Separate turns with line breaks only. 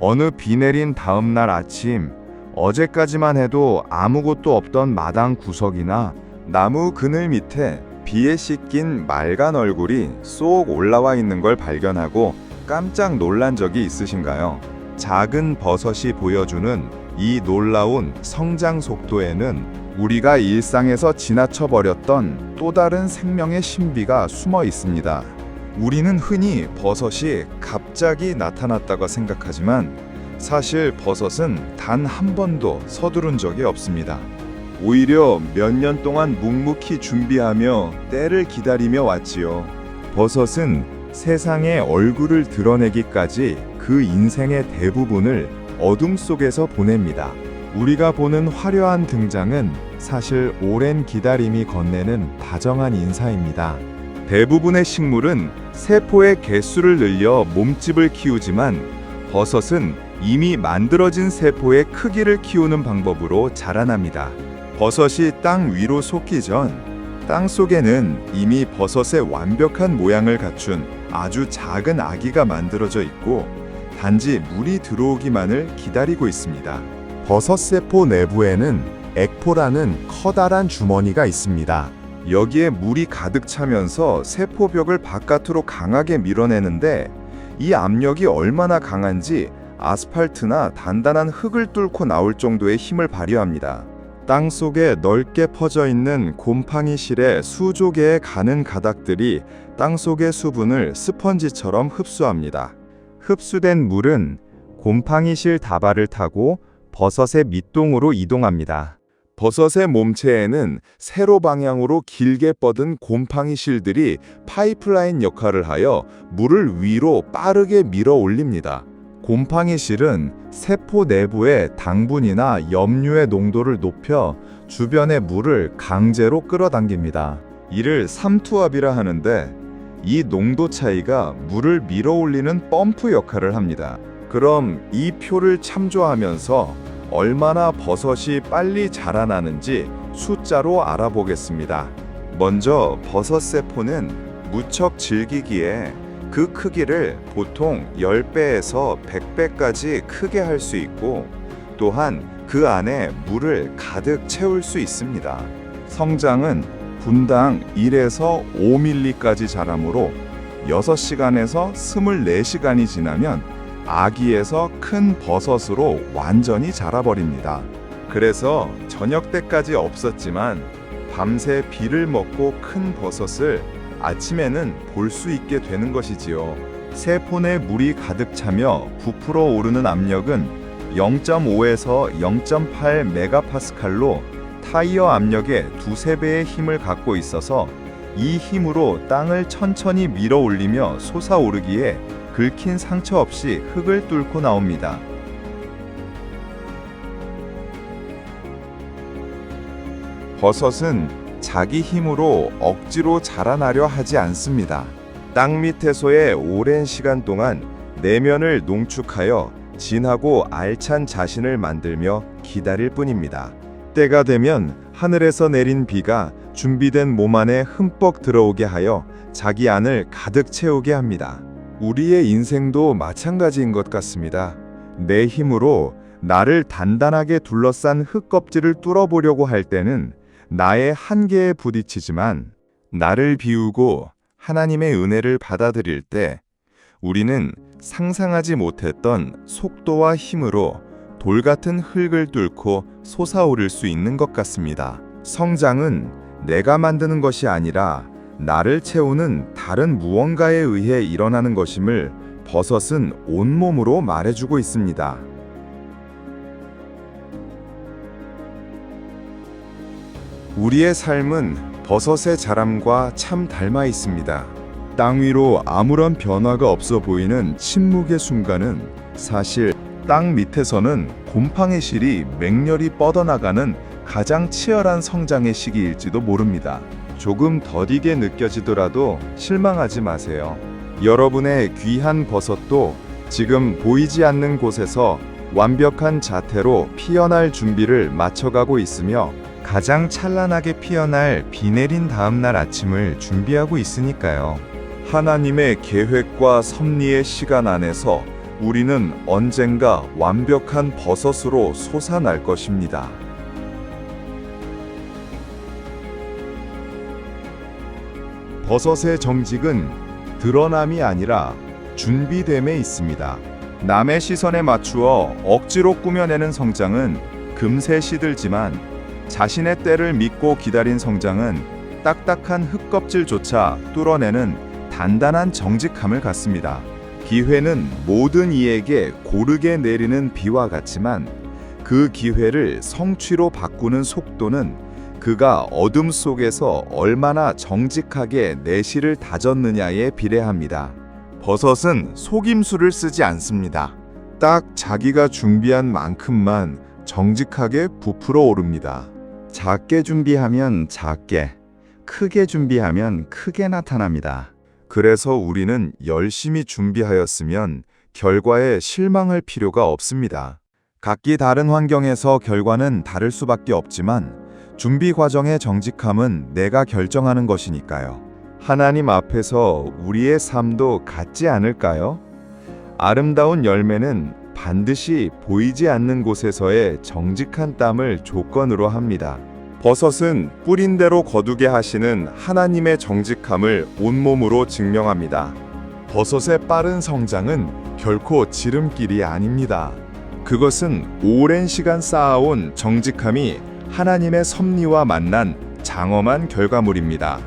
어느 비 내린 다음 날 아침, 어제까지만 해도 아무것도 없던 마당 구석이나 나무 그늘 밑에 비에 씻긴 맑은 얼굴이 쏙 올라와 있는 걸 발견하고 깜짝 놀란 적이 있으신가요? 작은 버섯이 보여주는 이 놀라운 성장 속도에는 우리가 일상에서 지나쳐버렸던 또 다른 생명의 신비가 숨어 있습니다. 우리는 흔히 버섯이 갑자기 나타났다고 생각하지만 사실 버섯은 단 한 번도 서두른 적이 없습니다. 오히려 몇 년 동안 묵묵히 준비하며 때를 기다리며 왔지요. 버섯은 세상에 얼굴을 드러내기까지 그 인생의 대부분을 어둠 속에서 보냅니다. 우리가 보는 화려한 등장은 사실 오랜 기다림이 건네는 다정한 인사입니다. 대부분의 식물은 세포의 개수를 늘려 몸집을 키우지만 버섯은 이미 만들어진 세포의 크기를 키우는 방법으로 자라납니다. 버섯이 땅 위로 솟기 전 땅 속에는 이미 버섯의 완벽한 모양을 갖춘 아주 작은 아기가 만들어져 있고 단지 물이 들어오기만을 기다리고 있습니다. 버섯 세포 내부에는 액포라는 커다란 주머니가 있습니다. 여기에 물이 가득 차면서 세포벽을 바깥으로 강하게 밀어내는데 이 압력이 얼마나 강한지 아스팔트나 단단한 흙을 뚫고 나올 정도의 힘을 발휘합니다. 땅 속에 넓게 퍼져 있는 곰팡이 실의 수조 개의 가는 가닥들이 땅 속의 수분을 스펀지처럼 흡수합니다. 흡수된 물은 곰팡이 실 다발을 타고 버섯의 밑동으로 이동합니다. 버섯의 몸체에는 세로 방향으로 길게 뻗은 곰팡이 실들이 파이프라인 역할을 하여 물을 위로 빠르게 밀어 올립니다. 곰팡이 실은 세포 내부의 당분이나 염류의 농도를 높여 주변의 물을 강제로 끌어당깁니다. 이를 삼투압이라 하는데 이 농도 차이가 물을 밀어 올리는 펌프 역할을 합니다. 그럼 이 표를 참조하면서 얼마나 버섯이 빨리 자라나는지 숫자로 알아보겠습니다. 먼저 버섯 세포는 무척 질기기에 그 크기를 보통 10배에서 100배까지 크게 할 수 있고 또한 그 안에 물을 가득 채울 수 있습니다. 성장은 분당 1에서 5mm까지 자라므로 6시간에서 24시간이 지나면 아기에서 큰 버섯으로 완전히 자라버립니다. 그래서 저녁 때까지 없었지만 밤새 비를 먹고 큰 버섯을 아침에는 볼 수 있게 되는 것이지요. 세포 내 물이 가득 차며 부풀어 오르는 압력은 0.5에서 0.8 메가파스칼로 타이어 압력의 2~3배의 힘을 갖고 있어서 이 힘으로 땅을 천천히 밀어 올리며 솟아오르기에 긁힌 상처 없이 흙을 뚫고 나옵니다. 버섯은 자기 힘으로 억지로 자라나려 하지 않습니다. 땅 밑에서의 오랜 시간 동안 내면을 농축하여 진하고 알찬 자신을 만들며 기다릴 뿐입니다. 때가 되면 하늘에서 내린 비가 준비된 몸 안에 흠뻑 들어오게 하여 자기 안을 가득 채우게 합니다. 우리의 인생도 마찬가지인 것 같습니다. 내 힘으로 나를 단단하게 둘러싼 흙껍질을 뚫어보려고 할 때는 나의 한계에 부딪히지만 나를 비우고 하나님의 은혜를 받아들일 때 우리는 상상하지 못했던 속도와 힘으로 돌 같은 흙을 뚫고 솟아오를 수 있는 것 같습니다. 성장은 내가 만드는 것이 아니라 나를 채우는 다른 무언가에 의해 일어나는 것임을 버섯은 온몸으로 말해주고 있습니다. 우리의 삶은 버섯의 자람과 참 닮아 있습니다. 땅 위로 아무런 변화가 없어 보이는 침묵의 순간은 사실 땅 밑에서는 곰팡이 실이 맹렬히 뻗어나가는 가장 치열한 성장의 시기일지도 모릅니다. 조금 더디게 느껴지더라도 실망하지 마세요. 여러분의 귀한 버섯도 지금 보이지 않는 곳에서 완벽한 자태로 피어날 준비를 마쳐가고 있으며 가장 찬란하게 피어날 비 내린 다음날 아침을 준비하고 있으니까요. 하나님의 계획과 섭리의 시간 안에서 우리는 언젠가 완벽한 버섯으로 솟아날 것입니다. 버섯의 정직은 드러남이 아니라 준비됨에 있습니다. 남의 시선에 맞추어 억지로 꾸며내는 성장은 금세 시들지만 자신의 때를 믿고 기다린 성장은 딱딱한 흙껍질조차 뚫어내는 단단한 정직함을 갖습니다. 기회는 모든 이에게 고르게 내리는 비와 같지만 그 기회를 성취로 바꾸는 속도는 그가 어둠 속에서 얼마나 정직하게 내실을 다졌느냐에 비례합니다. 버섯은 속임수를 쓰지 않습니다. 딱 자기가 준비한 만큼만 정직하게 부풀어 오릅니다. 작게 준비하면 작게, 크게 준비하면 크게 나타납니다. 그래서 우리는 열심히 준비하였으면 결과에 실망할 필요가 없습니다. 각기 다른 환경에서 결과는 다를 수밖에 없지만 준비 과정의 정직함은 내가 결정하는 것이니까요. 하나님 앞에서 우리의 삶도 같지 않을까요? 아름다운 열매는 반드시 보이지 않는 곳에서의 정직한 땀을 조건으로 합니다. 버섯은 뿌린 대로 거두게 하시는 하나님의 정직함을 온몸으로 증명합니다. 버섯의 빠른 성장은 결코 지름길이 아닙니다. 그것은 오랜 시간 쌓아온 정직함이 하나님의 섭리와 만난 장엄한 결과물입니다.